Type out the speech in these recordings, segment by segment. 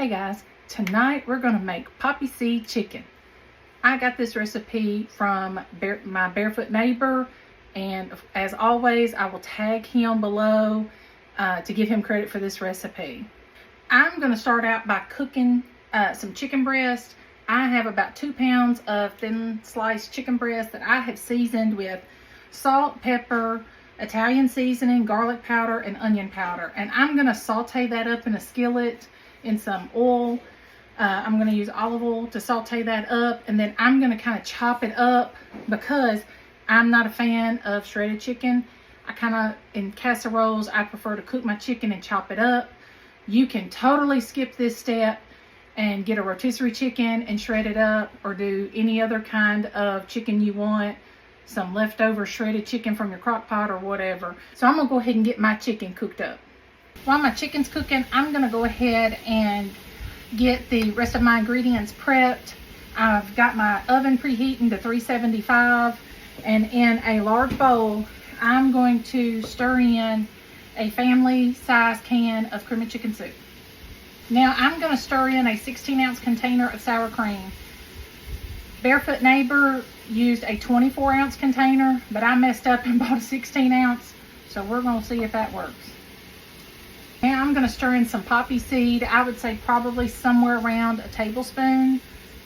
Hey guys, tonight we're going to make Poppyseed chicken. I got this recipe from my barefoot neighbor, and as always I will tag him below to give him credit for this recipe. I'm going to start out by cooking some chicken breast. I have about 2 pounds of thin sliced chicken breast that I have seasoned with salt, pepper, Italian seasoning, garlic powder, and onion powder. And I'm going to saute that up in a skillet in some oil. I'm going to use olive oil to saute that up, and then I'm going to kind of chop it up because I'm not a fan of shredded chicken. In casseroles, I prefer to cook my chicken and chop it up. You can totally skip this step and get a rotisserie chicken and shred it up, or do any other kind of chicken you want, some leftover shredded chicken from your crock pot or whatever. So I'm going to go ahead and get my chicken cooked up. While my chicken's cooking, I'm going to go ahead and get the rest of my ingredients prepped. I've got my oven preheating to 375, and in a large bowl, I'm going to stir in a family size can of cream of chicken soup. Now I'm going to stir in a 16-ounce container of sour cream. Barefoot neighbor used a 24-ounce container, but I messed up and bought a 16-ounce, so we're going to see if that works. Now I'm going to stir in some poppy seed. I would say probably somewhere around a tablespoon,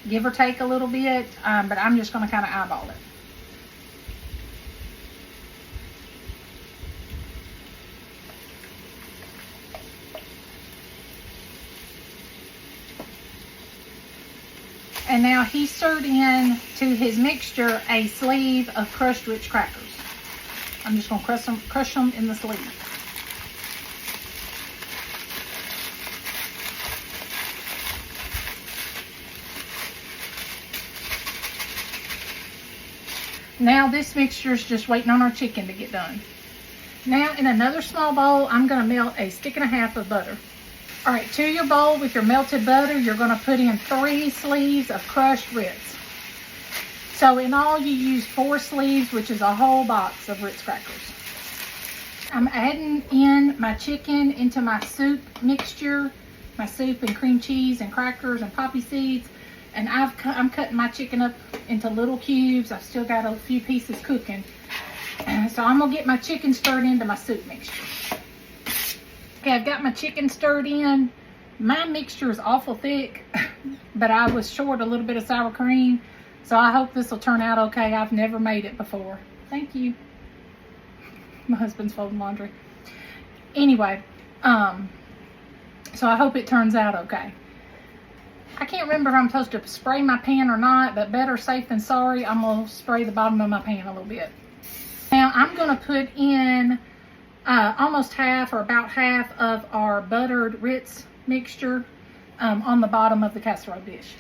give or take a little bit, but I'm just going to kind of eyeball it. And now he stirred in to his mixture a sleeve of crushed Ritz crackers. I'm just going to crush them in the sleeve. Now this mixture is just waiting on our chicken to get done. Now in another small bowl, I'm going to melt a 1.5 sticks of butter. All right, to your bowl with your melted butter, you're going to put in 3 sleeves of crushed Ritz. So in all, you use 4 sleeves, which is a whole box of Ritz crackers. I'm adding in my chicken into my soup mixture, my soup and cream cheese and crackers and poppy seeds. And I'm cutting my chicken up into little cubes. I've still got a few pieces cooking. So I'm going to get my chicken stirred into my soup mixture. Okay, I've got my chicken stirred in. My mixture is awful thick, but I was short a little bit of sour cream. So I hope this will turn out okay. I've never made it before. Thank you. My husband's folding laundry. Anyway, so I hope it turns out okay. I can't remember if I'm supposed to spray my pan or not, but better safe than sorry. I'm going to spray the bottom of my pan a little bit. Now I'm going to put in almost half, or about half, of our buttered Ritz mixture on the bottom of the casserole dish.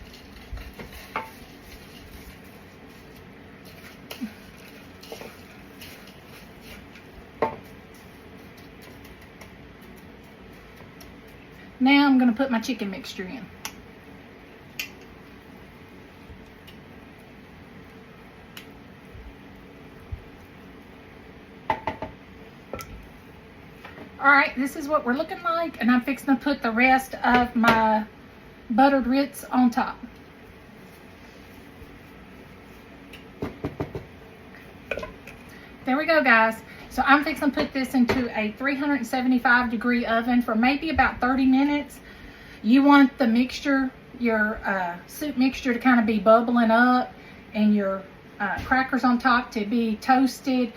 Now I'm going to put my chicken mixture in. Alright, this is what we're looking like, and I'm fixing to put the rest of my buttered Ritz on top. There we go, guys. So I'm fixing to put this into a 375-degree oven for maybe about 30 minutes. You want the mixture, your soup mixture, to kind of be bubbling up, and your crackers on top to be toasted.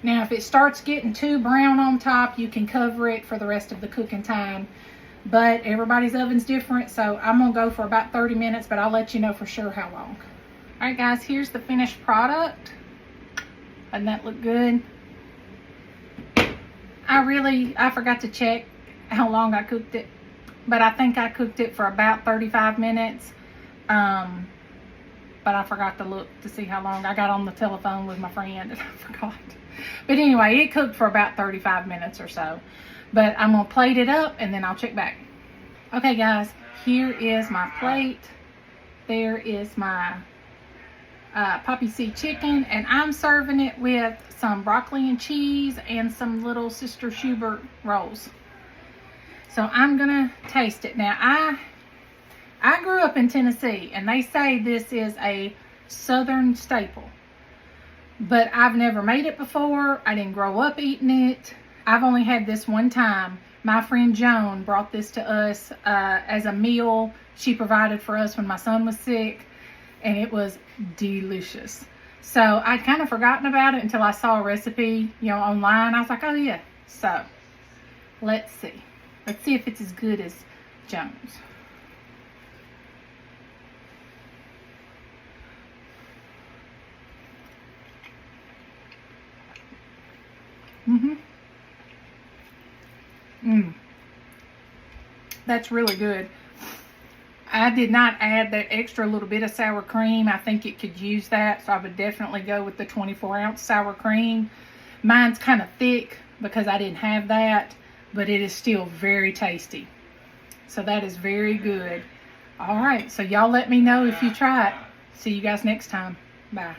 Now, if it starts getting too brown on top, you can cover it for the rest of the cooking time. But everybody's oven's different, so I'm going to go for about 30 minutes, but I'll let you know for sure how long. All right, guys, here's the finished product. Doesn't that look good? I forgot to check how long I cooked it, but I think I cooked it for about 35 minutes. But I forgot to look to see how long. I got on the telephone with my friend and I forgot. But anyway, it cooked for about 35 minutes or so. But I'm going to plate it up and then I'll check back. Okay, guys, here is my plate. There is my Poppyseed chicken, and I'm serving it with some broccoli and cheese and some little Sister Schubert rolls. So I'm gonna taste it. Now, I I grew up in Tennessee, and they say this is a southern staple. But I've never made it before. I didn't grow up eating it. I've only had this one time. My friend Joan brought this to us as a meal she provided for us when my son was sick, and it was delicious. So I'd kind of forgotten about it until I saw a recipe, online. I was like, oh yeah. So let's see. Let's see if it's as good as Joan's. That's really good. I did not add that extra little bit of sour cream. I think it could use that, so I would definitely go with the 24-ounce sour cream. Mine's kind of thick because I didn't have that, but it is still very tasty. So that is very good. All right, so y'all let me know if you try it. See you guys next time. Bye.